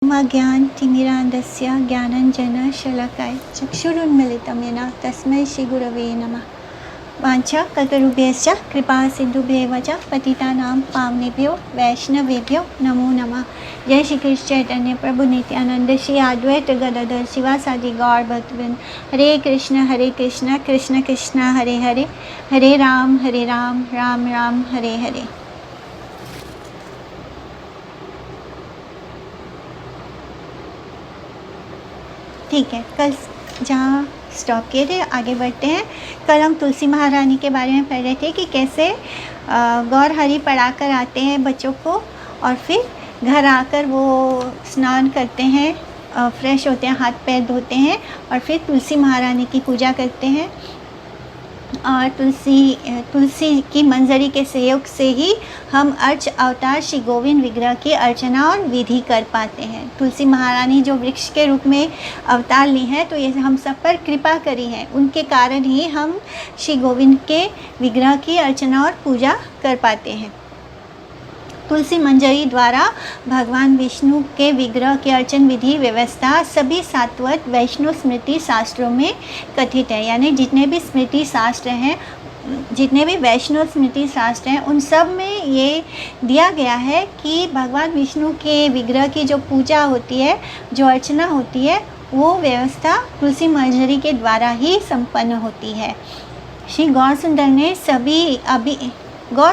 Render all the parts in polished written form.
ज्ञानतिमिरान्धस्य ज्ञानाञ्जनशलाकया चक्षुरुन्मिलितं येन तस्मै श्रीगुरवे नमः। वाञ्छाकल्पतरुभ्यश्च कृपासिन्धुभ्येव च पतितानां पावनेभ्यो वैष्णवेभ्यो नमो नमः। जय श्री कृष्ण चैतन्य प्रभु नित्यानंद श्री अद्वैत गदाधर शिवासादि गौर भक्तवृंद। हरे कृष्ण कृष्ण कृष्ण हरे हरे, हरे राम राम राम हरे हरे। ठीक है, कल जहाँ स्टॉप किए थे आगे बढ़ते हैं। कल हम तुलसी महारानी के बारे में पढ़ रहे थे कि कैसे गौर हरि पढ़ा कर आते हैं बच्चों को और फिर घर आकर वो स्नान करते हैं, फ्रेश होते हैं, हाथ पैर धोते हैं और फिर तुलसी महारानी की पूजा करते हैं। और तुलसी की मंजरी के सहयोग से ही हम अर्च अवतार श्री गोविंद विग्रह की अर्चना और विधि कर पाते हैं। तुलसी महारानी जो वृक्ष के रूप में अवतार ली है, तो ये हम सब पर कृपा करी है, उनके कारण ही हम श्री गोविंद के विग्रह की अर्चना और पूजा कर पाते हैं। तुलसी मंजरी द्वारा भगवान विष्णु के विग्रह की अर्चन विधि व्यवस्था सभी सात्वत वैष्णव स्मृति शास्त्रों में कथित है। यानी जितने भी स्मृति शास्त्र हैं, जितने भी वैष्णव स्मृति शास्त्र हैं, उन सब में ये दिया गया है कि भगवान विष्णु के विग्रह की जो पूजा होती है, जो अर्चना होती है, वो व्यवस्था तुलसी मंजरी के द्वारा ही संपन्न होती है। श्री गौर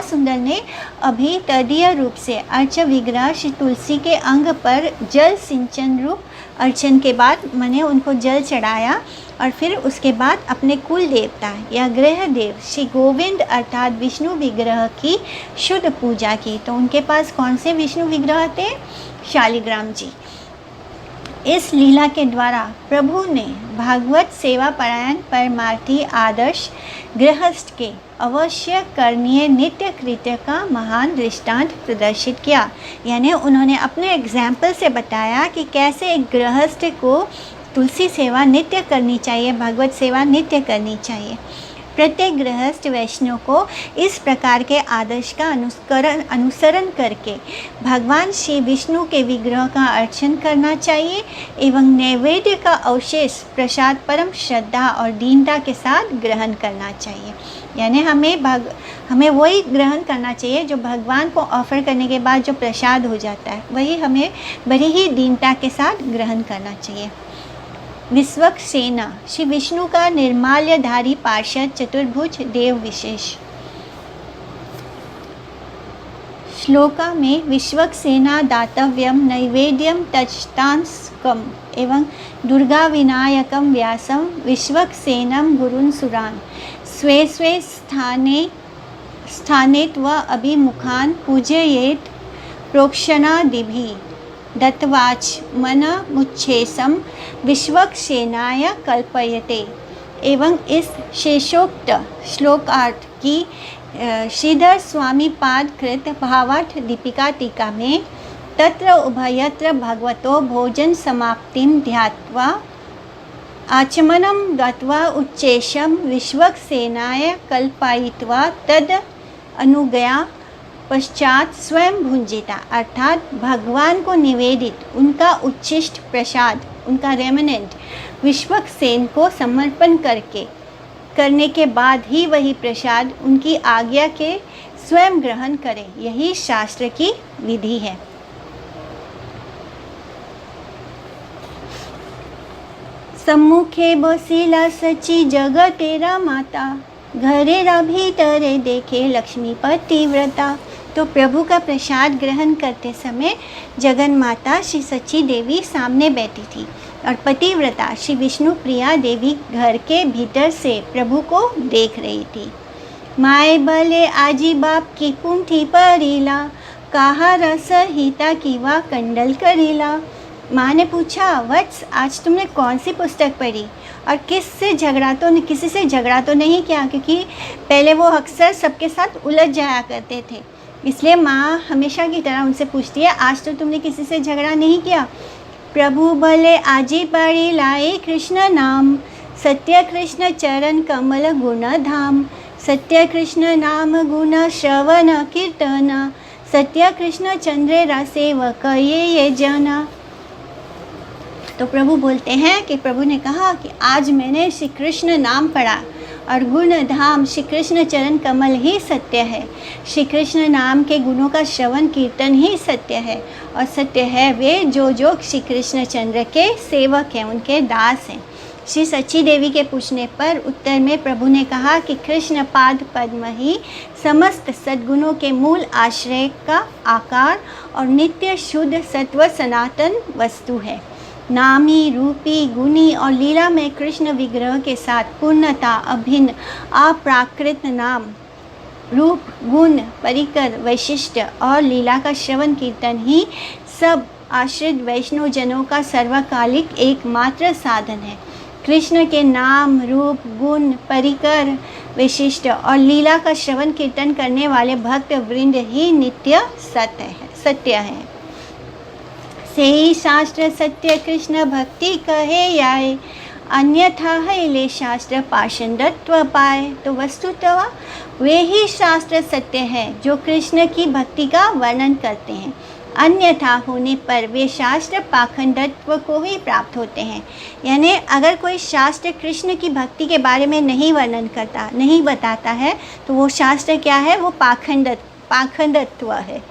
सुंदर ने अभी तदीय रूप से अर्च विग्रह श्री तुलसी के अंग पर जल सिंचन रूप अर्चन के बाद मैंने उनको जल चढ़ाया और फिर उसके बाद अपने कुल देवता या गृह देव श्री गोविंद अर्थात विष्णु विग्रह की शुद्ध पूजा की। तो उनके पास कौन से विष्णु विग्रह थे? शालिग्राम जी। इस लीला के द्वारा प्रभु ने भागवत सेवा परायण परमार्थी आदर्श गृहस्थ के अवश्य करणीय नित्य कृत्य का महान दृष्टांत प्रदर्शित किया। यानी उन्होंने अपने एग्जाम्पल से बताया कि कैसे एक गृहस्थ को तुलसी सेवा नित्य करनी चाहिए, भगवत सेवा नित्य करनी चाहिए। प्रत्येक गृहस्थ वैष्णव को इस प्रकार के आदर्श का अनुसरण करके भगवान श्री विष्णु के विग्रह का अर्चन करना चाहिए एवं नैवेद्य का अवशेष प्रसाद परम श्रद्धा और दीनता के साथ ग्रहण करना चाहिए। यानी हमें वही ग्रहण करना चाहिए जो भगवान को ऑफर करने के बाद जो प्रसाद हो जाता है, वही हमें बड़ी ही दीनता के साथ ग्रहण करना चाहिए। विश्वक्सेना श्री विष्णु का निर्माल्यधारी पार्षद चतुर्भुज देव विशेष। श्लोका में विश्वक्सेना दातव्यम नैवेद्यम तजतांस्कम एवं दुर्गा विनायकम व्यासम विश्वक्सेनम गुरुन् सुरान् स्वे स्वे स्थाने त्व अभिमुखान् पूजयेत् प्रोक्षणादिभिः दत्वाच मन मुच्छेसम विश्वक्सेनाय कल्पयते। एवं इस शेषोक्त श्लोकार्थ की श्रीधर स्वामी पाद कृत भावार्थ दीपिका टीका में तत्र उभयत्र भगवतो भोजन समाप्तिम ध्यात्वा आचमनम दत्वा उच्चेशम विश्वक्सेनाय कल्पयित्वा तद अनुज्ञया पश्चात स्वयं भुंजिता, अर्थात भगवान को निवेदित उनका उच्छिष्ट प्रसाद, उनका रेमनेंट विश्वक्सेन को समर्पण करने के बाद ही वही प्रसाद उनकी आज्ञा के स्वयं ग्रहण करें। यही शास्त्र की विधि है। सम्मुखे बसीला सची जगतेरा माता, घरेरा भीतरे देखे लक्ष्मीपति व्रता। तो प्रभु का प्रसाद ग्रहण करते समय जगन माता श्री सची देवी सामने बैठी थी और पतिव्रता श्री विष्णु प्रिया देवी घर के भीतर से प्रभु को देख रही थी। माए भले आजी बाप की पुंथी परीला, कहा रस हिता की वा कंडल करीला। माँ ने पूछा, वत्स आज तुमने कौन सी पुस्तक पढ़ी और किसी से झगड़ा तो नहीं किया? क्योंकि पहले वो अक्सर सबके साथ उलझ जाया करते थे, इसलिए माँ हमेशा की तरह उनसे पूछती है, आज तो तुमने किसी से झगड़ा नहीं किया? प्रभु भले आजी पढ़ी लाए कृष्ण नाम, सत्य कृष्ण चरण कमल गुण धाम। सत्य कृष्ण नाम गुण श्रवण कीर्तन, सत्य कृष्ण चंद्रेरा सेवक ये जना। तो प्रभु बोलते हैं कि प्रभु ने कहा कि आज मैंने श्री कृष्ण नाम पढ़ा और गुण धाम श्री कृष्ण चरण कमल ही सत्य है। श्री कृष्ण नाम के गुणों का श्रवण कीर्तन ही सत्य है, और सत्य है वे जो जो श्री कृष्ण चंद्र के सेवक हैं, उनके दास हैं। श्री सच्ची देवी के पूछने पर उत्तर में प्रभु ने कहा कि कृष्ण पाद पद्म ही समस्त सद्गुणों के मूल आश्रय का आकार और नित्य शुद्ध सत्व सनातन वस्तु है। नामी रूपी गुणी और लीला में कृष्ण विग्रह के साथ पूर्णता अभिन्न अप्राकृत नाम रूप गुण परिकर वैशिष्ट और लीला का श्रवण कीर्तन ही सब आश्रित वैष्णव जनों का सर्वकालिक एकमात्र साधन है। कृष्ण के नाम रूप गुण परिकर विशिष्ट और लीला का श्रवण कीर्तन करने वाले भक्त वृंद ही नित्य सत्य है। सेई शास्त्र सत्य कृष्ण भक्ति कहे आए, अन्यथा है ले शास्त्र पाषंडत्व पाए। तो वस्तुतः वे ही शास्त्र सत्य है जो कृष्ण की भक्ति का वर्णन करते हैं, अन्यथा होने पर वे शास्त्र पाखंडत्व को ही प्राप्त होते हैं। यानी अगर कोई शास्त्र कृष्ण की भक्ति के बारे में नहीं वर्णन करता, नहीं बताता है, तो वो शास्त्र क्या है, वो पाखंडत्व है।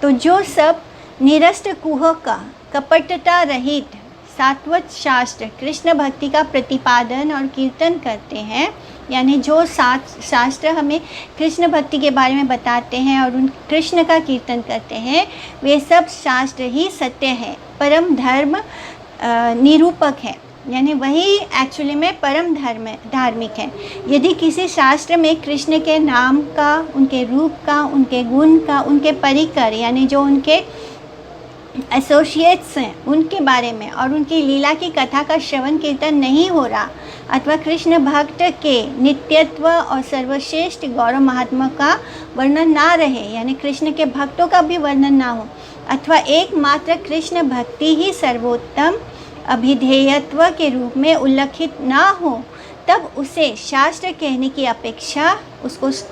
तो जो सब निरस्त कुहक कपटता रहित सात्वत शास्त्र कृष्ण भक्ति का प्रतिपादन और कीर्तन करते हैं, यानी जो शास्त्र हमें कृष्ण भक्ति के बारे में बताते हैं और उन कृष्ण का कीर्तन करते हैं, वे सब शास्त्र ही सत्य है, परम धर्म निरूपक है। यानी वही एक्चुअली में परम धार्मिक है। यदि किसी शास्त्र में कृष्ण के नाम का, उनके रूप का, उनके गुण का, उनके परिकर यानी जो उनके एसोसिएट्स हैं उनके बारे में और उनकी लीला की कथा का श्रवण कीर्तन नहीं हो रहा, अथवा कृष्ण भक्त के नित्यत्व और सर्वश्रेष्ठ गौरव महात्मा का वर्णन ना रहे, यानी कृष्ण के भक्तों का भी वर्णन ना हो, अथवा एकमात्र कृष्ण भक्ति ही सर्वोत्तम अभिधेयत्व के रूप में उल्लेखित ना हो, तब उसे शास्त्र कहने की अपेक्षा उसको उस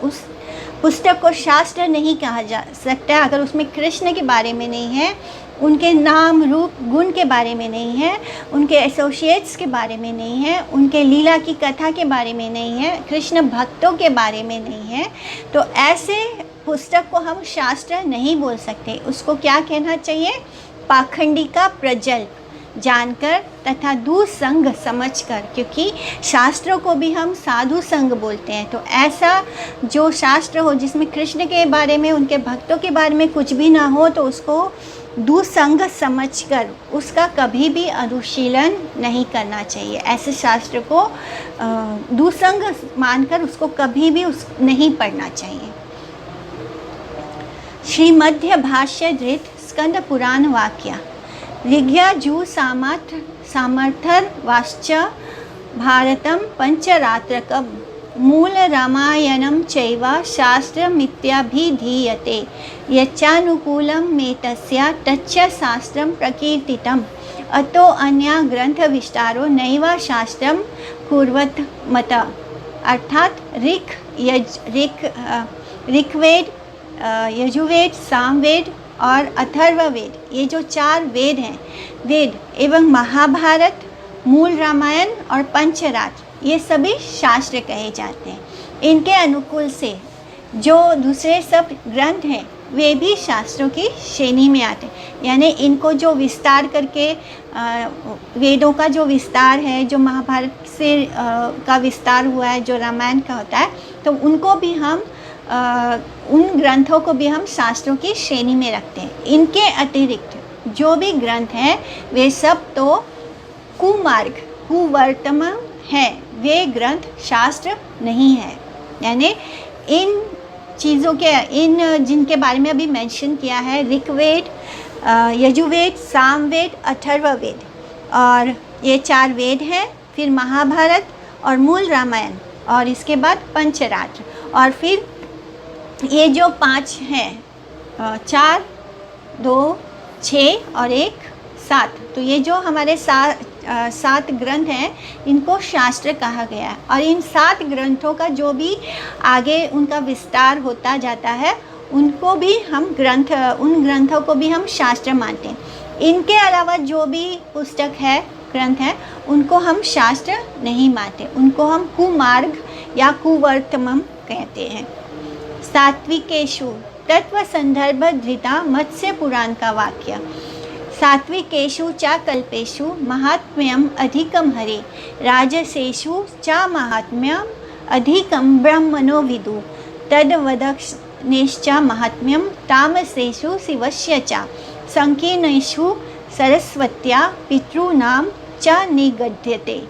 पुस्तक को शास्त्र नहीं कहा जा सकता अगर उसमें कृष्ण के बारे में नहीं है, उनके नाम रूप गुण के बारे में नहीं है, उनके एसोसिएट्स के बारे में नहीं है, उनके लीला की कथा के बारे में नहीं है, कृष्ण भक्तों के बारे में नहीं है। तो ऐसे पुस्तक को हम शास्त्र नहीं बोल सकते। उसको क्या कहना चाहिए, पाखंडी का प्रजल्प जानकर तथा दुसंग समझकर, क्योंकि शास्त्रों को भी हम साधु संग बोलते हैं। तो ऐसा जो शास्त्र हो जिसमें कृष्ण के बारे में, उनके भक्तों के बारे में कुछ भी ना हो, तो उसको दुसंग समझकर उसका कभी भी अनुशीलन नहीं करना चाहिए। ऐसे शास्त्र को दुसंग मानकर उसको कभी भी नहीं पढ़ना चाहिए। श्रीमध्य भाष्य धृत स्कंद पुराण वाक्य ऋग्यजु सामर्थर वाश्च भारतम पंचरात्रकम मूल रामायणं चैव शास्त्रमित्याभिधीयते यच्चानुकूलं मे तस्य तच्च शास्त्रं प्रकीर्तितम् अतो अन्य ग्रंथ विस्तारो नैव शास्त्रं कुर्वत मत। अर्थात ऋग्वेद, यजुर्वेद, सामवेद और अथर्ववेद, ये जो 4 वेद हैं, वेद एवं महाभारत, मूल रामायण और पंचरात्र, ये सभी शास्त्र कहे जाते हैं। इनके अनुकूल से जो दूसरे सब ग्रंथ हैं वे भी शास्त्रों की श्रेणी में आते हैं। यानी इनको जो विस्तार करके वेदों का जो विस्तार है, जो महाभारत से का विस्तार हुआ है, जो रामायण का होता है, तो उनको भी हम उन ग्रंथों को भी हम शास्त्रों की श्रेणी में रखते हैं। इनके अतिरिक्त जो भी ग्रंथ हैं वे सब तो कुमार्ग कुवर्तमान है, वे ग्रंथ शास्त्र नहीं है। यानी इन चीज़ों के, इन जिनके बारे में अभी मेंशन किया है, ऋग्वेद, यजुर्वेद, सामवेद, अथर्ववेद, और ये 4 वेद हैं, फिर महाभारत और मूल रामायण, और इसके बाद पंचरात्र, और फिर ये जो 5 हैं, 4, 2, 6 और 1, 7, तो ये जो हमारे 7 ग्रंथ हैं, इनको शास्त्र कहा गया है। और इन 7 ग्रंथों का जो भी आगे उनका विस्तार होता जाता है, उनको भी हम उन ग्रंथों को भी हम शास्त्र मानते हैं। इनके अलावा जो भी पुस्तक है, ग्रंथ है, उनको हम शास्त्र नहीं मानते, उनको हम कुमार्ग या कुवर्तमम कहते हैं। सात्विकेषु तत्व संदर्भ धृता मत्स्य पुराण का वाक्य। सात्विकेषु च कल्पेषु महात्म्यम अधिकम हरे, राजसेषु च महात्म्यम अधिकम ब्रह्मणो विदु, तद्वदनेश्च महात्म्यम तामसेषु शिवस्य च, संकीर्णेषु सरस्वत्या पितॄणां च निगद्यते।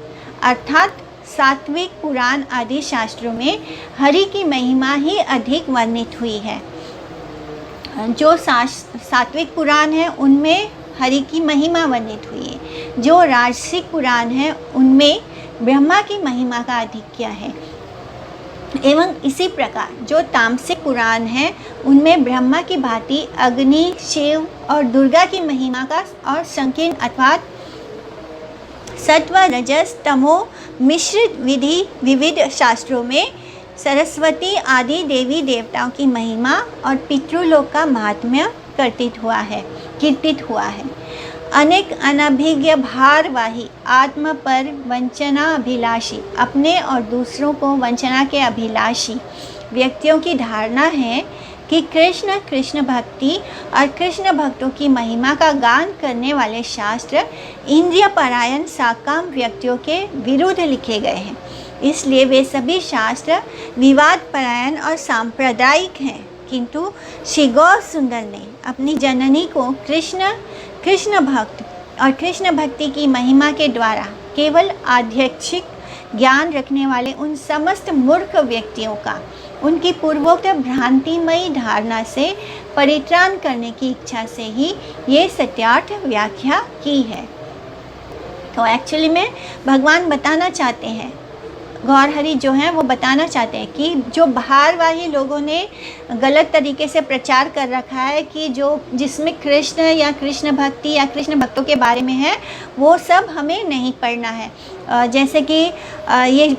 अर्थात सात्विक पुराण आदि शास्त्रों में हरि की महिमा ही अधिक वर्णित हुई है। जो सात्विक पुराण है उनमें हरि की महिमा वर्णित हुई है। जो राजसिक पुराण है उनमें ब्रह्मा की महिमा का आधिक्य है। एवं इसी प्रकार जो तामसिक पुराण है उनमें ब्रह्मा की भांति अग्नि, शिव और दुर्गा की महिमा का और संकीर्ण अर्थात सत्व, रजस, तमो मिश्रित विविध शास्त्रों में सरस्वती आदि देवी देवताओं की महिमा और पितृलोक का महात्म्य कीर्तित हुआ है। अनेक अनभिज्ञ भारवाही आत्म पर वंचना अभिलाषी, अपने और दूसरों को वंचना के अभिलाषी व्यक्तियों की धारणा है कि कृष्ण भक्ति और कृष्ण भक्तों की महिमा का गान करने वाले शास्त्र इंद्रिय परायण साकाम व्यक्तियों के विरुद्ध लिखे गए हैं। इसलिए वे सभी शास्त्र विवाद परायण और सांप्रदायिक हैं। किंतु श्री गौर सुंदर ने अपनी जननी को कृष्ण भक्त और कृष्ण भक्ति की महिमा के द्वारा केवल आध्यात्मिक ज्ञान रखने वाले उन समस्त मूर्ख व्यक्तियों का उनकी पूर्वोक्त भ्रांतिमयी धारणा से परित्राण करने की इच्छा से ही ये सत्यार्थ व्याख्या की है। तो एक्चुअली में भगवान बताना चाहते हैं, गौर हरि जो हैं वो बताना चाहते हैं कि जो भारवाही लोगों ने गलत तरीके से प्रचार कर रखा है कि जो जिसमें कृष्ण या कृष्ण भक्ति या कृष्ण भक्तों के बारे में है वो सब हमें नहीं पढ़ना है। जैसे कि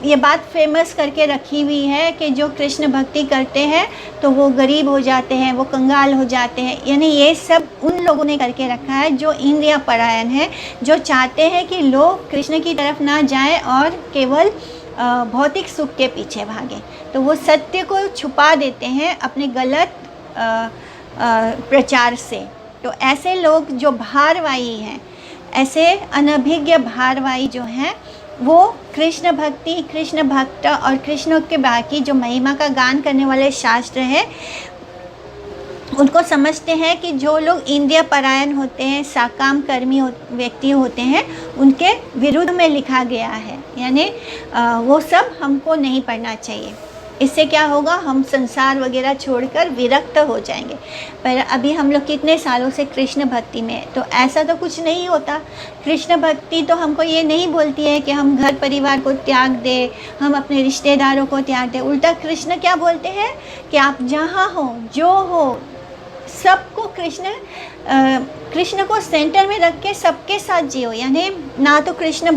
ये बात फेमस करके रखी हुई है कि जो कृष्ण भक्ति करते हैं तो वो गरीब हो जाते हैं, वो कंगाल हो जाते हैं। यानी ये सब उन लोगों ने करके रखा है जो इंद्रिय परायण है, जो चाहते हैं कि लोग कृष्ण की तरफ ना जाएं और केवल भौतिक सुख के पीछे भागे। तो वो सत्य को छुपा देते हैं अपने गलत प्रचार से। तो ऐसे लोग जो भारवाही हैं, ऐसे अनभिज्ञ भारवाही जो हैं, वो कृष्ण भक्ति, कृष्ण भक्त और कृष्ण के बाकी जो महिमा का गान करने वाले शास्त्र हैं उनको समझते हैं कि जो लोग इंद्रिय परायण होते हैं, साकाम कर्मी व्यक्ति होते हैं, उनके विरुद्ध में लिखा गया है। यानी वो सब हमको नहीं पढ़ना चाहिए। इससे क्या होगा, हम संसार वगैरह छोड़कर विरक्त हो जाएंगे। पर अभी हम लोग कितने सालों से कृष्ण भक्ति में, तो ऐसा तो कुछ नहीं होता। कृष्ण भक्ति तो हमको ये नहीं बोलती है कि हम घर परिवार को त्याग दें, हम अपने रिश्तेदारों को त्याग दें। उल्टा कृष्ण क्या बोलते हैं कि आप जहाँ हो, जो हो, सबको कृष्ण को सेंटर में रख के सबके साथ जियो। यानी ना तो कृष्ण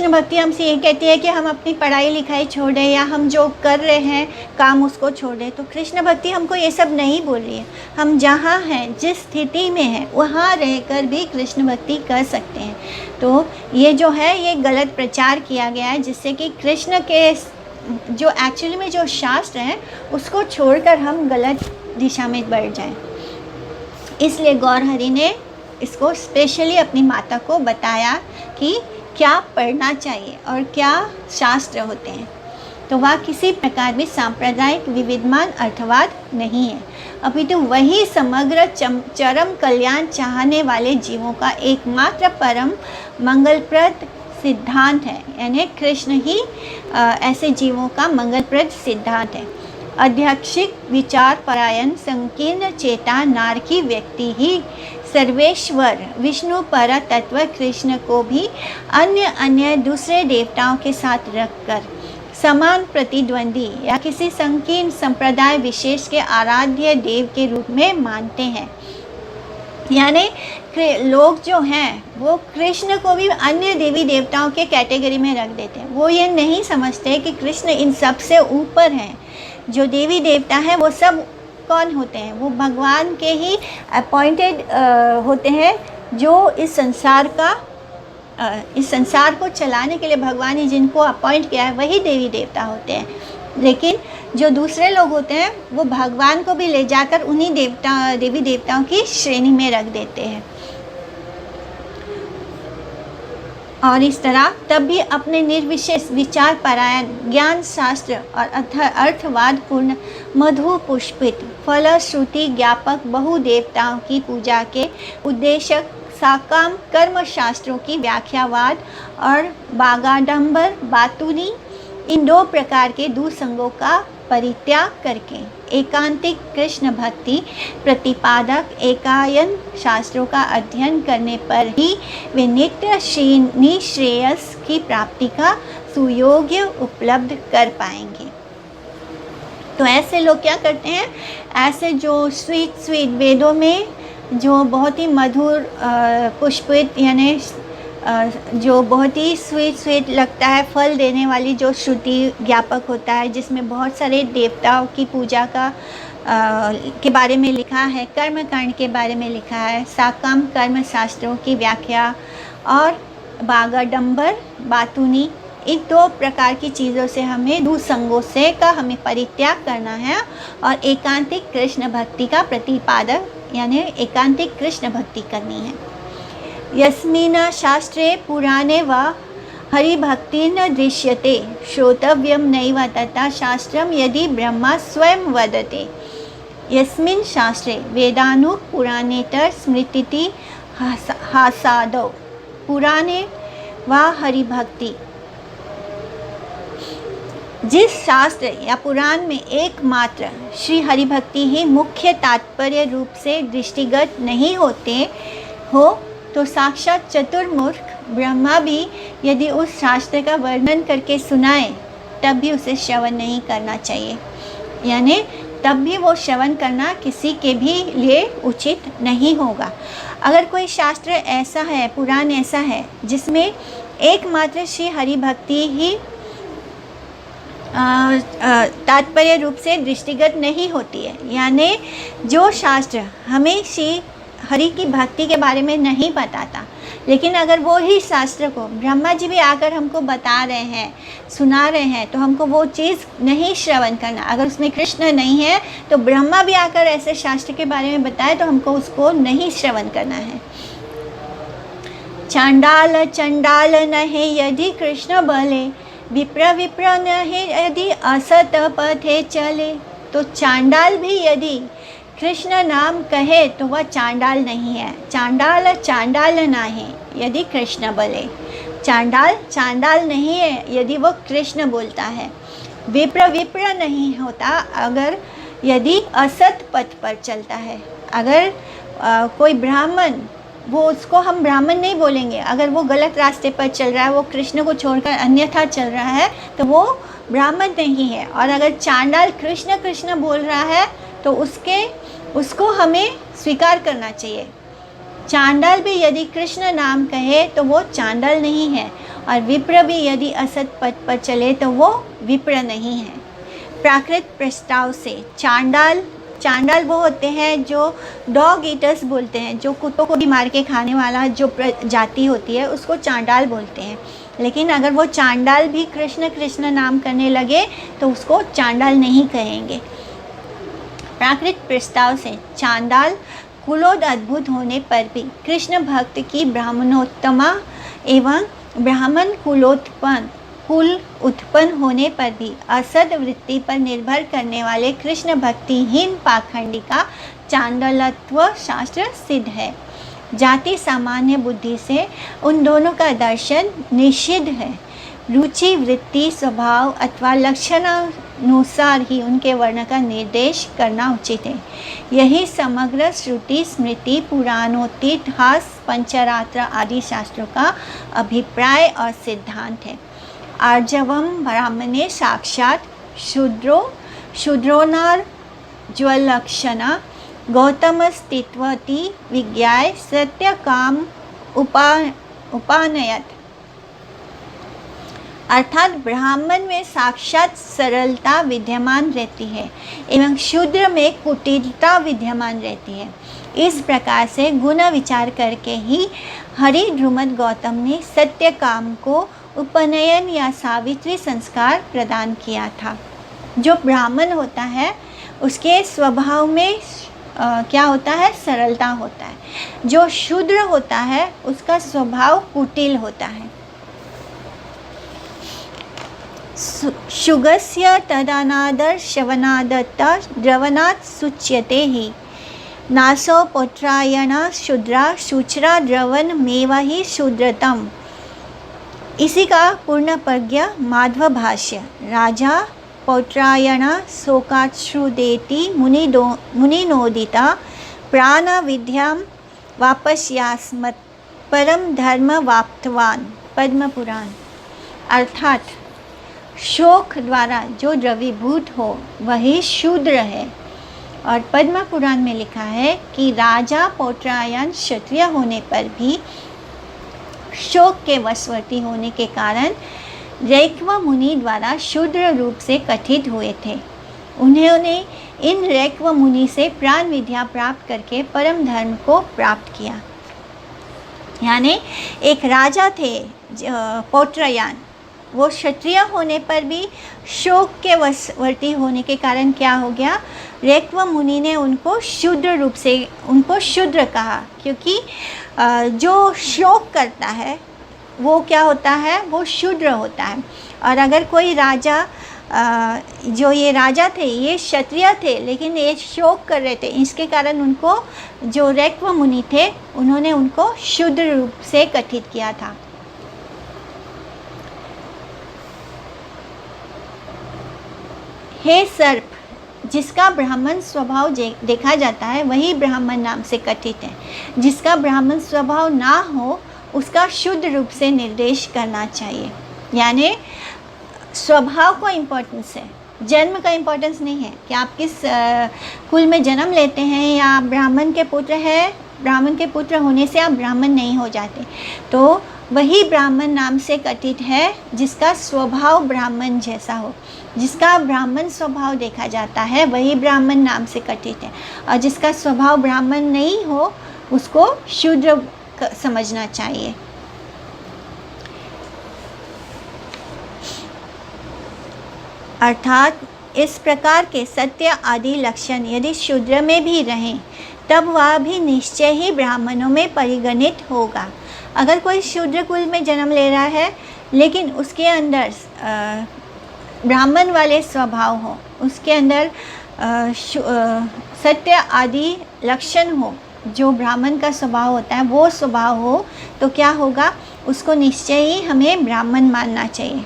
भक्ति हमसे ये कहती है कि हम अपनी पढ़ाई लिखाई छोड़ दें या हम जो कर रहे हैं काम उसको छोड़ दें। तो कृष्ण भक्ति हमको ये सब नहीं बोल रही है। हम जहाँ हैं, जिस स्थिति में हैं, वहाँ रहकर भी कृष्ण भक्ति कर सकते हैं। तो ये जो है ये गलत प्रचार किया गया है, जिससे कि कृष्ण के जो एक्चुअली में जो शास्त्र हैं उसको छोड़कर हम गलत दिशा में बढ़ जाएं। इसलिए गौर हरि ने इसको स्पेशली अपनी माता को बताया कि क्या पढ़ना चाहिए और क्या शास्त्र होते हैं। तो वह किसी प्रकार भी सांप्रदायिक विविधमान अर्थवाद नहीं है, अभी तो वही समग्र चरम कल्याण चाहने वाले जीवों का एकमात्र परम मंगलप्रद सिद्धांत है। यानी कृष्ण ही ऐसे जीवों का मंगलप्रद सिद्धांत है। आध्यात्मिक विचार परायण संकीर्ण चेता नारकी व्यक्ति ही सर्वेश्वर विष्णु पर तत्व कृष्ण को भी अन्य दूसरे देवताओं के साथ रखकर समान प्रतिद्वंदी या किसी संकीर्ण संप्रदाय विशेष के आराध्य देव के रूप में मानते हैं। यानी लोग जो हैं वो कृष्ण को भी अन्य देवी देवताओं के कैटेगरी में रख देते हैं। वो ये नहीं समझते कि कृष्ण इन सब से ऊपर हैं। जो देवी देवता हैं वो सब कौन होते हैं? वो भगवान के ही अपॉइंटेड होते हैं, जो इस संसार को चलाने के लिए भगवान ने जिनको अपॉइंट किया है वही देवी देवता होते हैं। लेकिन जो दूसरे लोग होते हैं वो भगवान को भी ले जाकर उन्हीं देवी देवताओं की श्रेणी में रख देते हैं। और इस तरह तब भी अपने निर्विशेष विचार परायण ज्ञान शास्त्र और अर्थवाद पूर्ण मधु पुष्पित फलश्रुति ज्ञापक बहु देवताओं की पूजा के उद्देश्य साकाम कर्म शास्त्रों की व्याख्यावाद और बागाडंबर बातुनी, इन दो प्रकार के दुसंगों का परित्याग करके एकांतिक कृष्ण भक्ति प्रतिपादक एकायन शास्त्रों का अध्ययन करने पर ही वे नित्य निश्रेयस की प्राप्ति का सुयोग्य उपलब्ध कर पाएंगे। तो ऐसे लोग क्या करते हैं? ऐसे जो स्वीट वेदों में जो बहुत ही मधुर पुष्पित यानी जो बहुत ही स्वीट लगता है, फल देने वाली जो श्रुति ज्ञापक होता है, जिसमें बहुत सारे देवताओं की पूजा का के बारे में लिखा है, कर्म कांड के बारे में लिखा है, साकाम कर्म शास्त्रों की व्याख्या और बागाडंबर बातुनी, इन दो प्रकार की चीज़ों से हमें दुसंगों से का हमें परित्याग करना है और एकांतिक कृष्ण भक्ति का प्रतिपादक यानी एकांतिक कृष्ण भक्ति करनी है। यस्मिन् शास्त्रे पुराणे वा हरिभक्ति न दृश्यते श्रोतव्यम नैव तथा शास्त्रम यदि ब्रह्मा स्वयं वदते। यस्मिन् शास्त्रे वेदानु पुराणेतर स्मृतिति हासादौ पुराणे वा हरिभक्ति, जिस शास्त्र या पुराण में एकमात्र श्री हरिभक्ति ही मुख्य तात्पर्य रूप से दृष्टिगत नहीं होते हो, तो साक्षात चतुर्मुख ब्रह्मा भी यदि उस शास्त्र का वर्णन करके सुनाए तब भी उसे श्रवण नहीं करना चाहिए। यानी तब भी वो श्रवण करना किसी के भी लिए उचित नहीं होगा। अगर कोई शास्त्र ऐसा है, पुराण ऐसा है जिसमें एकमात्र श्री हरिभक्ति ही तात्पर्य रूप से दृष्टिगत नहीं होती है, यानी जो शास्त्र हमें श्री हरि की भक्ति के बारे में नहीं बताता, लेकिन अगर वो ही शास्त्र को ब्रह्मा जी भी आकर हमको बता रहे हैं, सुना रहे हैं, तो हमको वो चीज़ नहीं श्रवण करना। अगर उसमें कृष्ण नहीं है तो ब्रह्मा भी आकर ऐसे शास्त्र के बारे में बताए तो हमको उसको नहीं श्रवण करना है। चांडाल चंडाल नहे यदि कृष्ण बले, विप्र नहे यदि असत पथे चले। तो चांडाल भी यदि कृष्ण नाम कहे तो वह चांडाल नहीं है। चांडाल चांडाल ना है यदि कृष्ण बोले, चांडाल चांडाल नहीं है यदि वो कृष्ण बोलता है। विप्र नहीं होता अगर यदि असत पथ पर चलता है। अगर कोई ब्राह्मण, वो उसको हम ब्राह्मण नहीं बोलेंगे। अगर वो गलत रास्ते पर चल रहा है, वो कृष्ण को छोड़कर अन्यथा चल रहा है, तो वो ब्राह्मण नहीं है। और अगर चांडाल कृष्ण कृष्ण बोल रहा है तो उसको हमें स्वीकार करना चाहिए। चांडाल भी यदि कृष्ण नाम कहे तो वो चांडाल नहीं है, और विप्र भी यदि असत पथ पर चले तो वो विप्र नहीं है। प्राकृत प्रस्ताव से चांडाल वो होते हैं जो डॉग ईटर्स बोलते हैं, जो कुत्तों को भी मार के खाने वाला जो जाति होती है उसको चांडाल बोलते हैं। लेकिन अगर वो चांडाल भी कृष्ण कृष्ण नाम करने लगे तो उसको चांडाल नहीं कहेंगे। प्राकृत प्रस्ताव से चांडाल कुलोद अद्भुत होने पर भी कृष्ण भक्त की ब्राह्मणोत्तमा एवं ब्राह्मण कुल उत्पन्न होने पर भी असद वृत्ति पर निर्भर करने वाले कृष्ण भक्तिहीन पाखंडी का चांडालत्व शास्त्र सिद्ध है। जाति सामान्य बुद्धि से उन दोनों का दर्शन निषिद्ध है। रुचि वृत्ति स्वभाव अथवा लक्षणानुसार ही उनके वर्ण का निर्देश करना उचित है। यही समग्र श्रुति स्मृति पुराणोतिहास पंचरात्र आदि शास्त्रों का अभिप्राय और सिद्धांत है। आर्जवम ब्राह्मणे साक्षात शूद्रोनार ज्वलक्षणा गौतमस्तित्वति विज्ञाय सत्य काम उपानयत। अर्थात ब्राह्मण में साक्षात सरलता विद्यमान रहती है एवं शूद्र में कुटिलता विद्यमान रहती है। इस प्रकार से गुण विचार करके ही हरिद्रुमद गौतम ने सत्यकाम को उपनयन या सावित्री संस्कार प्रदान किया था। जो ब्राह्मण होता है उसके स्वभाव में क्या होता है? सरलता होता है। जो शूद्र होता है उसका स्वभाव कुटिल होता है। शुगस्य तदानादर शवनादत्ता द्रवनात् सुच्यते ही नासो पौत्रायणा शूद्रा शुचिरा द्रवन मेवा ही शूद्रतम। इसी का पूर्ण प्रज्ञ माध्व भाष्य। राजा पौत्रायणा शोकाश्रुदेति मुनिनोदिता प्राण विद्यां वापस्यास्मत् परम धर्म वाप्तवान। पद्म पुराण। अर्थात शोक द्वारा जो द्रवीभूत हो वही शूद्र है। और पद्म पुराण में लिखा है कि राजा पौत्रायन क्षत्रिय होने पर भी शोक के वशवर्ती होने के कारण रैक्व मुनि द्वारा शूद्र रूप से कथित हुए थे। उन्होंने इन रैक्व मुनि से प्राण विद्या प्राप्त करके परम धर्म को प्राप्त किया। यानी एक राजा थे पौत्रयान, वो क्षत्रिय होने पर भी शोक के वशवर्ती होने के कारण क्या हो गया? रैक्व मुनि ने उनको शूद्र रूप से उनको शूद्र कहा, क्योंकि जो शोक करता है वो क्या होता है? वो शूद्र होता है। और अगर कोई राजा जो ये राजा थे ये क्षत्रिय थे लेकिन ये शोक कर रहे थे, इसके कारण उनको जो रैक्व मुनि थे उन्होंने उनको शूद्र रूप से कथित किया था। हे सर्प, जिसका ब्राह्मण स्वभाव देखा जाता है वही ब्राह्मण नाम से कथित है। जिसका ब्राह्मण स्वभाव ना हो उसका शुद्ध रूप से निर्देश करना चाहिए। यानी स्वभाव को इम्पोर्टेंस है, जन्म का इम्पोर्टेंस नहीं है कि आप किस कुल में जन्म लेते हैं या ब्राह्मण के पुत्र है, ब्राह्मण के पुत्र होने से आप ब्राह्मण नहीं हो जाते। तो वही ब्राह्मण नाम से कथित है जिसका स्वभाव ब्राह्मण जैसा हो। जिसका ब्राह्मण स्वभाव देखा जाता है वही ब्राह्मण नाम से कथित है, और जिसका स्वभाव ब्राह्मण नहीं हो उसको शूद्र समझना चाहिए। अर्थात इस प्रकार के सत्य आदि लक्षण यदि शूद्र में भी रहें तब वह भी निश्चय ही ब्राह्मणों में परिगणित होगा। अगर कोई शूद्र कुल में जन्म ले रहा है लेकिन उसके अंदर ब्राह्मण वाले स्वभाव हो, उसके अंदर सत्य आदि लक्षण हो, जो ब्राह्मण का स्वभाव होता है वो स्वभाव हो, तो क्या होगा? उसको निश्चय ही हमें ब्राह्मण मानना चाहिए।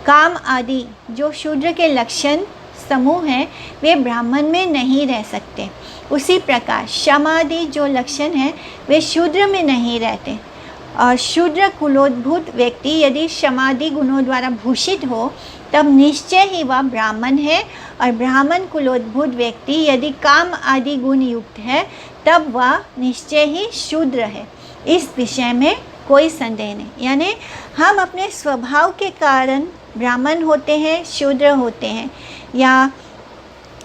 काम आदि जो शूद्र के लक्षण समूह हैं वे ब्राह्मण में नहीं रह सकते। उसी प्रकार शमादि जो लक्षण हैं वे शूद्र में नहीं रहते। और शूद्र कुलोद्भूत व्यक्ति यदि शमादि गुणों द्वारा भूषित हो तब निश्चय ही वह ब्राह्मण है, और ब्राह्मण कुलोद्भूत व्यक्ति यदि काम आदि गुण युक्त है तब वह निश्चय ही शूद्र है। इस विषय में कोई संदेह नहीं। यानी हम अपने स्वभाव के कारण ब्राह्मण होते हैं, शूद्र होते हैं, या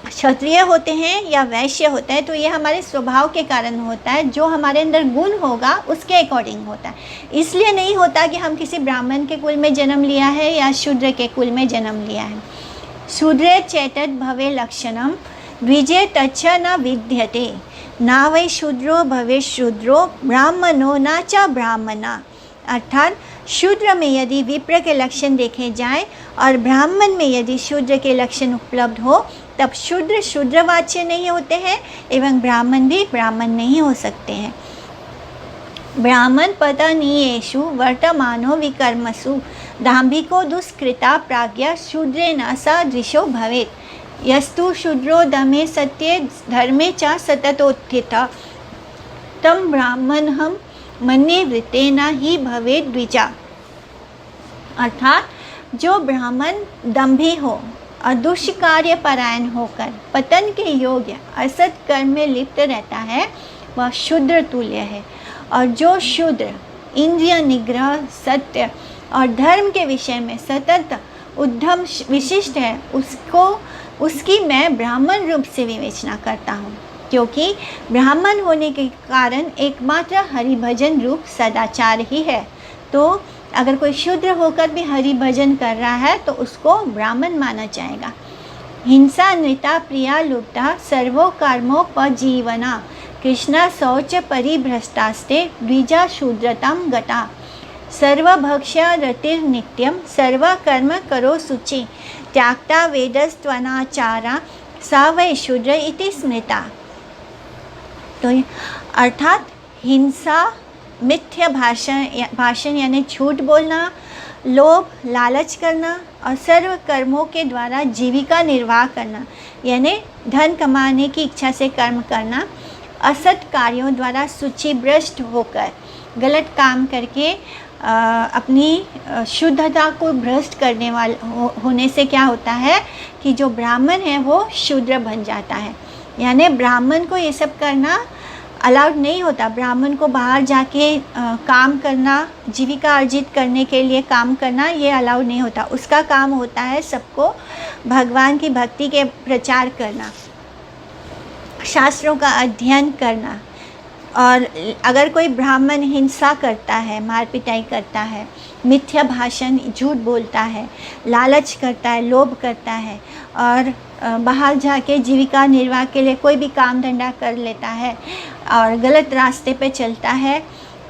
क्षत्रिय होते हैं या वैश्य होता है, तो ये हमारे स्वभाव के कारण होता है। जो हमारे अंदर गुण होगा उसके अकॉर्डिंग होता है। इसलिए नहीं होता कि हम किसी ब्राह्मण के कुल में जन्म लिया है या शूद्र के कुल में जन्म लिया है। शूद्रे चेतत भवे लक्षणम द्विजे तच्छ न विद्यते ना वै शूद्रो भवे शूद्रो ब्राह्मणो न च ब्राह्मणा। अर्थात शूद्र में यदि विप्र के लक्षण देखे जाएं और ब्राह्मण में यदि शूद्र के लक्षण उपलब्ध हो तब शूद्र शूद्रवाच्य नहीं होते हैं एवं ब्राह्मण भी ब्राह्मण नहीं हो सकते हैं। ब्राह्मण पतनीयेषु वर्तमानो विकर्मसु दाम्भिको दुष्कृता प्राज्ञा शूद्रे न सदृशो भवेत्। यस्तु शूद्रो दमे सत्ये धर्मे च सततोत्थितः तं ब्राह्मणं मन्ये वृत्तेन ही भवेत् द्विजा। अर्थात जो ब्राह्मण दम्भी हो और दुष्कार्य परायण होकर पतन के योग्य असत कर्म में लिप्त रहता है वह शूद्र तुल्य है। और जो शूद्र इंद्रिय निग्रह, सत्य, और धर्म के विषय में सतत उद्यम विशिष्ट है, उसकी मैं ब्राह्मण रूप से विवेचना करता हूँ, क्योंकि ब्राह्मण होने के कारण एकमात्र हरिभजन रूप सदाचार ही है। तो अगर कोई शूद्र होकर भी हरि भजन कर रहा है तो उसको ब्राह्मण माना जाएगा। हिंसा नृता प्रिया लुप्ता सर्वो कर्मोपजीवना कृष्णा शौच परिभ्रष्टास्ते द्विजा शूद्रतां गता सर्वभक्ष्य रतिर्नित्यं सर्वकर्म करो शुचि त्याक्ता वेदस्त्वनाचारा सा वै शूद्र इति स्मृता। तो अर्थात हिंसा, मिथ्या भाषण यानी झूठ बोलना, लोभ लालच करना और सर्व कर्मों के द्वारा जीविका निर्वाह करना यानी धन कमाने की इच्छा से कर्म करना, असत कार्यों द्वारा सूचिभ्रष्ट होकर गलत काम करके अपनी शुद्धता को भ्रष्ट करने होने से क्या होता है कि जो ब्राह्मण है वो शूद्र बन जाता है। यानी ब्राह्मण को ये सब करना अलाउड नहीं होता। ब्राह्मण को बाहर जाके काम करना, जीविका अर्जित करने के लिए काम करना, ये अलाउड नहीं होता। उसका काम होता है सबको भगवान की भक्ति के प्रचार करना, शास्त्रों का अध्ययन करना। और अगर कोई ब्राह्मण हिंसा करता है, मार पिटाई करता है, मिथ्या भाषण झूठ बोलता है, लालच करता है, लोभ करता है और बाहर जाके जीविका निर्वाह के लिए कोई भी काम धंधा कर लेता है और गलत रास्ते पे चलता है,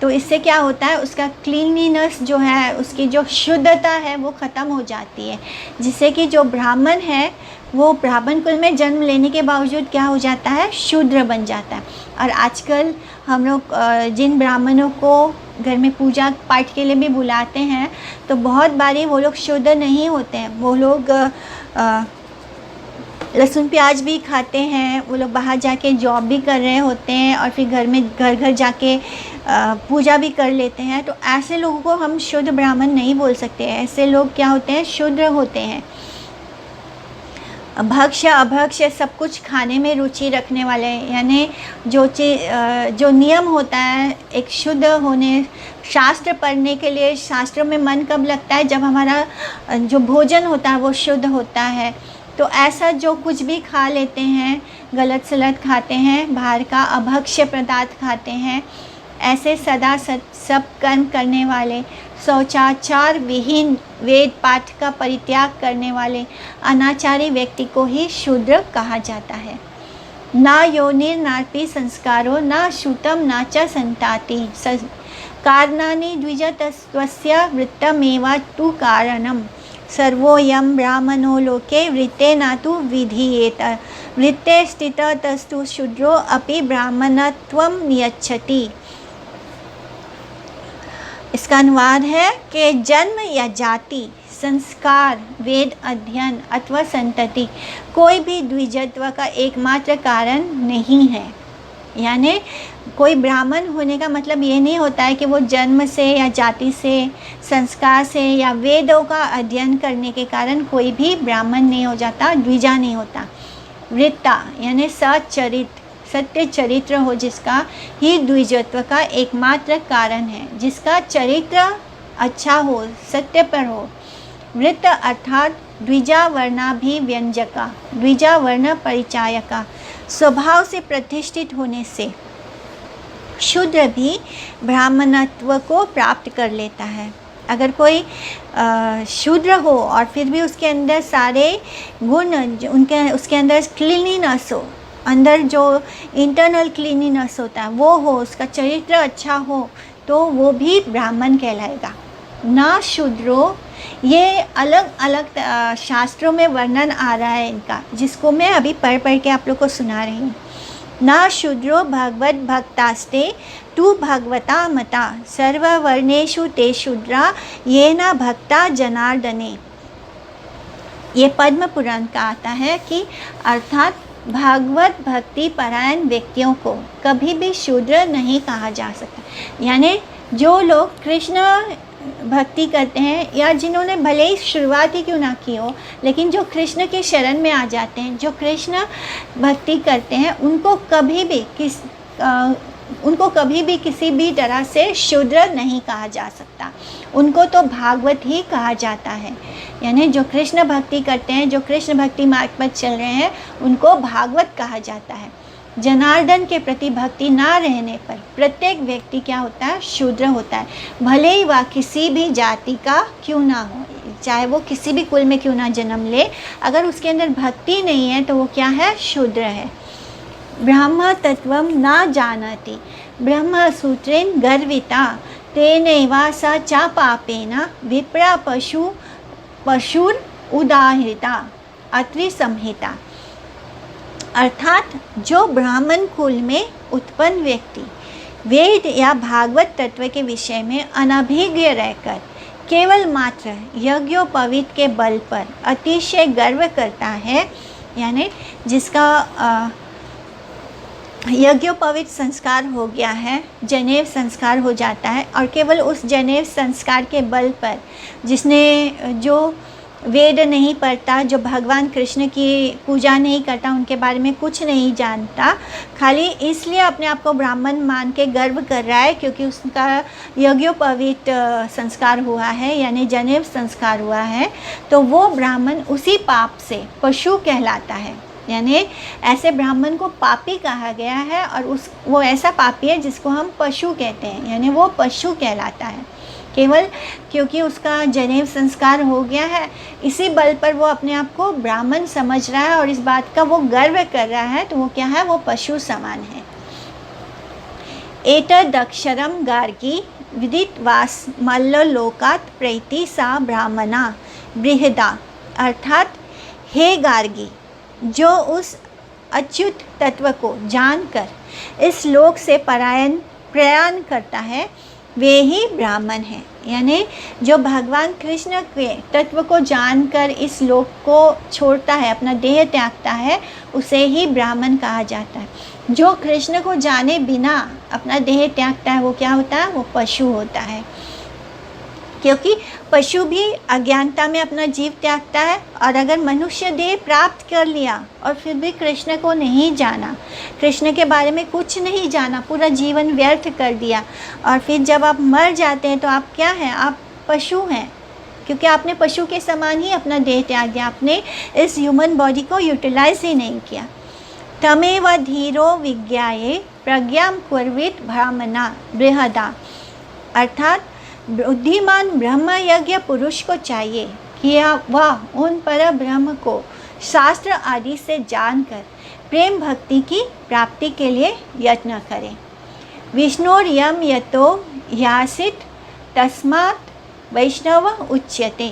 तो इससे क्या होता है, उसका क्लीनलीनेस जो है, उसकी जो शुद्धता है वो ख़त्म हो जाती है, जिससे कि जो ब्राह्मण है वो ब्राह्मण कुल में जन्म लेने के बावजूद क्या हो जाता है, शूद्र बन जाता है। और आजकल हम लोग जिन ब्राह्मणों को घर में पूजा पाठ के लिए भी बुलाते हैं तो बहुत बारी वो लोग शुद्ध नहीं होते हैं। वो लोग लहसुन प्याज भी खाते हैं, वो लोग बाहर जाके जॉब भी कर रहे होते हैं और फिर घर घर जाके पूजा भी कर लेते हैं। तो ऐसे लोगों को हम शुद्ध ब्राह्मण नहीं बोल सकते। ऐसे लोग क्या होते हैं, शूद्र होते हैं। भक्ष्य अभक्ष्य सब कुछ खाने में रुचि रखने वाले, यानी जो नियम होता है एक शुद्ध होने, शास्त्र पढ़ने के लिए, शास्त्रों में मन कब लगता है, जब हमारा जो भोजन होता है वो शुद्ध होता है। तो ऐसा जो कुछ भी खा लेते हैं, गलत सलत खाते हैं, बाहर का अभक्ष्य पदार्थ खाते हैं, ऐसे सदा सब कर्म करने वाले, शौचाचार विहीन, वेद पाठ का परित्याग करने वाले अनाचारी व्यक्ति को ही शूद्र कहा जाता है। ना योनिर नापि संस्कारो ना श्रुतम ना च संताति कारणानि द्विजतस्त्वस्य वृत्तमेव तु कारणम सर्वोऽयं ब्राह्मणो लोके वृत्ते न तु विधीयेत वृत्ते स्थितः तस्तु शूद्रो अपि ब्राह्मणत्वं नियच्छति। इसका अनुवाद है कि जन्म या जाति, संस्कार, वेद अध्ययन अथवा संतति कोई भी द्विजत्व का एकमात्र कारण नहीं है। यानी कोई ब्राह्मण होने का मतलब ये नहीं होता है कि वो जन्म से या जाति से, संस्कार से या वेदों का अध्ययन करने के कारण कोई भी ब्राह्मण नहीं हो जाता, द्विजा नहीं होता। वृत्ता यानी सच्चरित्र, सत्य चरित्र हो जिसका ही द्विजत्व का एकमात्र कारण है, जिसका चरित्र अच्छा हो, सत्य पर हो। वृत्त अर्थात द्विजा वर्णाभिव्यंजका, द्विजा वर्ण परिचायका, स्वभाव से प्रतिष्ठित होने से शूद्र भी ब्राह्मणत्व को प्राप्त कर लेता है। अगर कोई शूद्र हो और फिर भी उसके अंदर सारे गुण, उसके अंदर क्लीनलीनेस हो, अंदर जो इंटरनल क्लीनिनेस होता है वो हो, उसका चरित्र अच्छा हो, तो वो भी ब्राह्मण कहलाएगा। ना शूद्रो, ये अलग अलग शास्त्रों में वर्णन आ रहा है इनका, जिसको मैं अभी पढ़ के आप लोग को सुना रही हूँ। ना शूद्रो भगवत भक्तास्ते तु भगवता मता सर्ववर्णेषु ते शूद्रा ये न भक्ता जनार्दने। ये पद्म पुराण का आता है कि अर्थात भागवत भक्ति परायण व्यक्तियों को कभी भी शूद्र नहीं कहा जा सकता। यानी जो लोग कृष्ण भक्ति करते हैं या जिन्होंने भले ही शुरुआत ही क्यों ना की हो, लेकिन जो कृष्ण के शरण में आ जाते हैं, जो कृष्ण भक्ति करते हैं, उनको कभी भी उनको कभी भी किसी भी तरह से शूद्र नहीं कहा जा सकता, उनको तो भागवत ही कहा जाता है। यानी जो कृष्ण भक्ति करते हैं, जो कृष्ण भक्ति मार्ग पर चल रहे हैं, उनको भागवत कहा जाता है। जनार्दन के प्रति भक्ति ना रहने पर प्रत्येक व्यक्ति क्या होता है, शूद्र होता है, भले ही वह किसी भी जाति का क्यों ना हो, चाहे वो किसी भी कुल में क्यों ना जन्म ले, अगर उसके अंदर भक्ति नहीं है तो वो क्या है, शूद्र है। ब्रह्म तत्वम ना जानति ब्रह्म सूत्रेण गर्विता तेनैवा स च पापेन विप्रा पशुर उदाहृता अत्रि संहिता। अर्थात जो ब्राह्मण कुल में उत्पन्न व्यक्ति वेद या भागवत तत्व के विषय में अनभिज्ञ रहकर केवल मात्र यज्ञोपवीत के बल पर अतिशय गर्व करता है, यानी जिसका यज्ञोपवीत संस्कार हो गया है, जनेव संस्कार हो जाता है, और केवल उस जनेव संस्कार के बल पर जिसने जो वेद नहीं पढ़ता, जो भगवान कृष्ण की पूजा नहीं करता, उनके बारे में कुछ नहीं जानता, खाली इसलिए अपने आप को ब्राह्मण मान के गर्व कर रहा है क्योंकि उसका यज्ञोपवीत संस्कार हुआ है, यानी जनेव संस्कार हुआ है, तो वो ब्राह्मण उसी पाप से पशु कहलाता है। यानी ऐसे ब्राह्मण को पापी कहा गया है, और वो ऐसा पापी है जिसको हम पशु कहते हैं, यानी वो पशु कहलाता है। केवल क्योंकि उसका जनेव संस्कार हो गया है, इसी बल पर वो अपने आप को ब्राह्मण समझ रहा है और इस बात का वो गर्व कर रहा है, तो वो क्या है, वो पशु समान है। एतदक्षरम गार्गी विदितवास मल्ललोकात् प्रैति सा ब्राह्मणा बृहदा। अर्थात हे गार्गी, जो उस अच्युत तत्व को जानकर इस लोक से प्रयाण करता है, वे ही ब्राह्मण हैं। यानी जो भगवान कृष्ण के तत्व को जानकर इस लोक को छोड़ता है, अपना देह त्यागता है, उसे ही ब्राह्मण कहा जाता है। जो कृष्ण को जाने बिना अपना देह त्यागता है, वो क्या होता है, वो पशु होता है। क्योंकि पशु भी अज्ञानता में अपना जीव त्यागता है, और अगर मनुष्य देह प्राप्त कर लिया और फिर भी कृष्ण को नहीं जाना, कृष्ण के बारे में कुछ नहीं जाना, पूरा जीवन व्यर्थ कर दिया, और फिर जब आप मर जाते हैं तो आप क्या हैं, आप पशु हैं, क्योंकि आपने पशु के समान ही अपना देह त्याग दिया, आपने इस ह्यूमन बॉडी को यूटिलाइज ही नहीं किया। तमेव धीरो विज्ञाये प्रज्ञां कुर्वीत ब्राह्मणा बृहदा। अर्थात बुद्धिमान ब्रह्म यज्ञ पुरुष को चाहिए कि वह उन पर ब्रह्म को शास्त्र आदि से जानकर प्रेम भक्ति की प्राप्ति के लिए यत्न करें। विष्णुर्यम यतो यासित तस्मात् वैष्णव उच्यते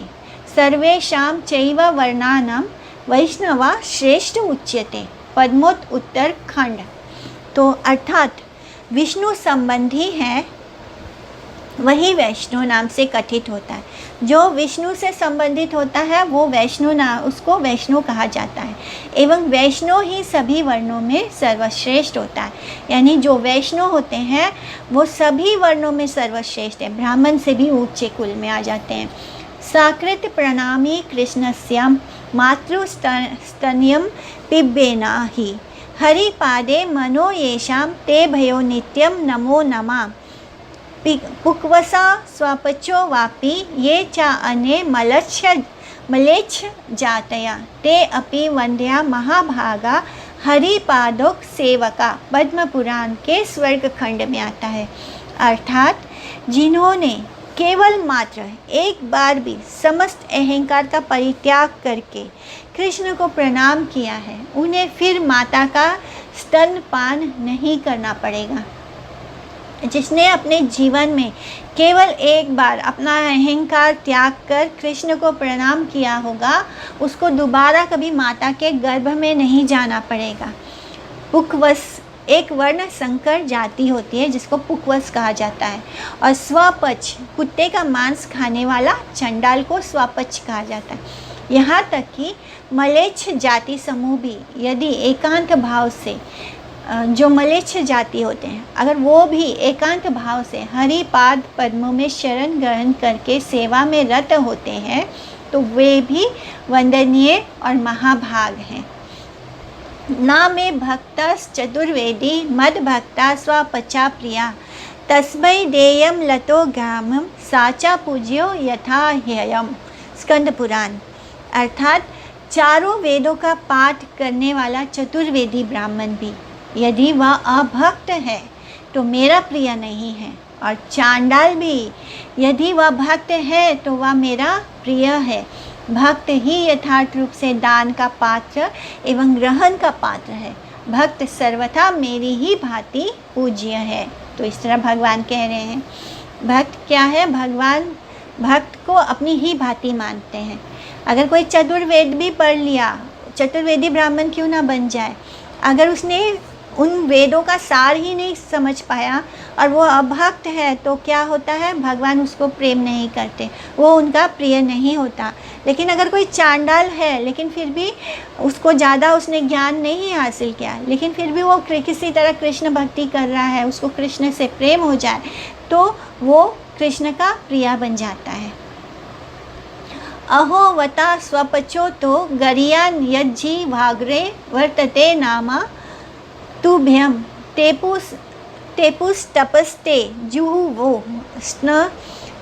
सर्वेषां चैव वर्णानां वैष्णवा श्रेष्ठ उच्यते। पद्मोत उत्तर खंड। तो अर्थात विष्णु संबंधी है वही वैष्णव नाम से कथित होता है। जो विष्णु से संबंधित होता है वो वैष्णव नाम, उसको वैष्णव कहा जाता है। एवं वैष्णव ही सभी वर्णों में सर्वश्रेष्ठ होता है। यानी जो वैष्णव होते हैं वो सभी वर्णों में सर्वश्रेष्ठ है, ब्राह्मण से भी ऊंचे कुल में आ जाते हैं। सकृत प्रणामी कृष्णस्याम मातृस्तन्यम पिब्बेना ही हरिपादे मनो येषां ते भयो नित्यं नमो नमः। पुक्वसा स्वपचो वापि ये च अने मलेच्छ जातया ते अपि वंद्या महाभागा हरिपादोक सेवका। पद्म पुराण के स्वर्ग खंड में आता है। अर्थात जिन्होंने केवल मात्र एक बार भी समस्त अहंकार का परित्याग करके कृष्ण को प्रणाम किया है, उन्हें फिर माता का स्तनपान नहीं करना पड़ेगा। जिसने अपने जीवन में केवल एक बार अपना अहंकार त्याग कर कृष्ण को प्रणाम किया होगा, उसको दोबारा कभी माता के गर्भ में नहीं जाना पड़ेगा। पुकवस एक वर्ण संकर जाति होती है जिसको पुकवस कहा जाता है, और स्वपच कुत्ते का मांस खाने वाला चंडाल को स्वपच कहा जाता है। यहाँ तक कि मलेच्छ जाति समूह भी यदि एकांत भाव से, जो मलेच्छ जाति होते हैं, अगर वो भी एकांत भाव से हरिपाद पद्मों में शरण ग्रहण करके सेवा में रत होते हैं, तो वे भी वंदनीय और महाभाग हैं। ना मे भक्तश्चतुर्वेदी मद भक्ता स्वपचा प्रिया तस्मै देयम लतो ग्रामम साचा पूज्यो यथा ह्ययम। स्कंद पुराण। अर्थात चारों वेदों का पाठ करने वाला चतुर्वेदी ब्राह्मण भी यदि वह अभक्त है तो मेरा प्रिय नहीं है, और चांडाल भी यदि वह भक्त है तो वह मेरा प्रिय है। भक्त ही यथार्थ रूप से दान का पात्र एवं ग्रहण का पात्र है। भक्त सर्वथा मेरी ही भांति पूज्य है। तो इस तरह भगवान कह रहे हैं। भक्त क्या है? भगवान भक्त को अपनी ही भांति मानते हैं। अगर कोई चतुर्वेद भी पढ़ लिया, चतुर्वेदी ब्राह्मण क्यों ना बन जाए, अगर उसने उन वेदों का सार ही नहीं समझ पाया और वो अभक्त है तो क्या होता है? भगवान उसको प्रेम नहीं करते, वो उनका प्रिय नहीं होता। लेकिन अगर कोई चांडाल है लेकिन फिर भी उसको ज़्यादा उसने ज्ञान नहीं हासिल किया, लेकिन फिर भी वो किसी तरह कृष्ण भक्ति कर रहा है, उसको कृष्ण से प्रेम हो जाए तो वो कृष्ण का प्रिय बन जाता है। अहो वता स्वपचो तो गरियान यज्जी भाग्रे वर्तते नामा तुभ्यम तेपुस्तपस्ते जुहुवो स्न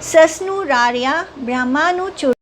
सस्नुरार्या ब्रह्मानुचु।